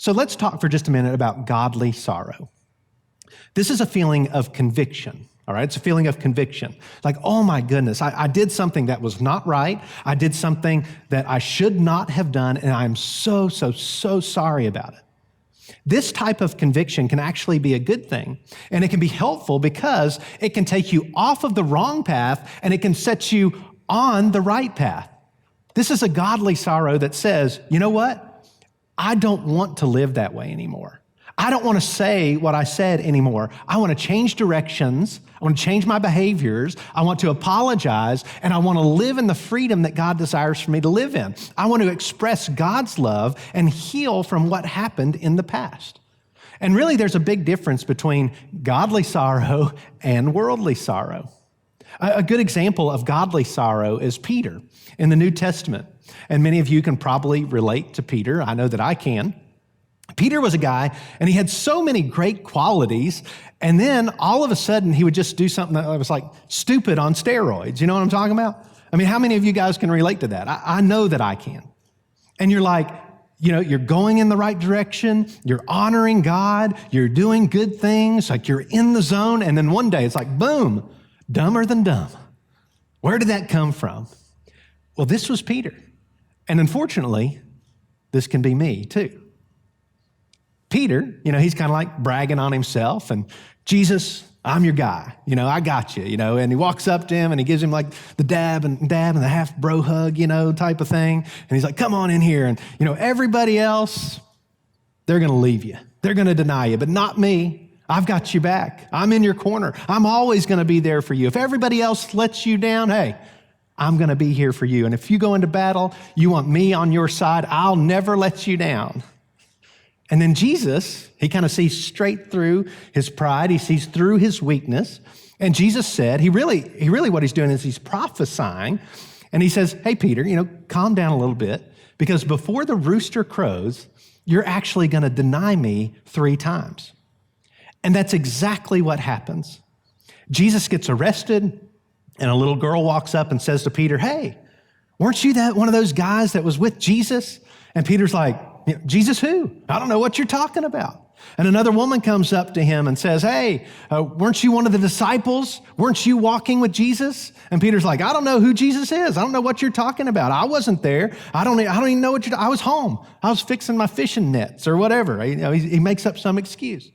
So let's talk for just a minute about godly sorrow. This is a feeling of conviction, all right? It's a feeling of conviction. Like, oh my goodness, I did something that was not right. I did something that I should not have done, and I'm so sorry about it. This type of conviction can actually be a good thing, and it can be helpful because it can take you off of the wrong path, and it can set you on the right path. This is a godly sorrow that says, you know what? I don't want to live that way anymore. I don't want to say what I said anymore. I want to change directions. I want to change my behaviors. I want to apologize, and I want to live in the freedom that God desires for me to live in. I want to express God's love and heal from what happened in the past. And really, there's a big difference between godly sorrow and worldly sorrow. A good example of godly sorrow is Peter in the New Testament. And many of you can probably relate to Peter. I know that I can. Peter was a guy, and he had so many great qualities, and then all of a sudden, he would just do something that was like stupid on steroids. You know what I'm talking about? I mean, how many of you guys can relate to that? I know that I can. And you're like, you're going in the right direction, you're honoring God, you're doing good things, like you're in the zone, and then one day it's like, boom, dumber than dumb. Where did that come from? Well, this was Peter. And unfortunately, this can be me too. Peter, he's kind of like bragging on himself and Jesus, I'm your guy. I got you, and he walks up to him and he gives him like the dab and the half bro hug, type of thing. And he's like, come on in here. And, everybody else, they're going to leave you. They're going to deny you, but not me. I've got you back. I'm in your corner. I'm always going to be there for you. If everybody else lets you down, hey, I'm going to be here for you. And if you go into battle, you want me on your side, I'll never let you down. And then Jesus, he kind of sees straight through his pride. He sees through his weakness. And Jesus said, he really what he's doing is he's prophesying. And he says, hey, Peter, calm down a little bit, because before the rooster crows, you're actually going to deny me 3 times. And that's exactly what happens. Jesus gets arrested, and a little girl walks up and says to Peter, hey, weren't you that one of those guys that was with Jesus? And Peter's like, Jesus who? I don't know what you're talking about. And another woman comes up to him and says, hey, weren't you one of the disciples? Weren't you walking with Jesus? And Peter's like, I don't know who Jesus is. I don't know what you're talking about. I wasn't there. I don't even know I was home. I was fixing my fishing nets or whatever. He makes up some excuse.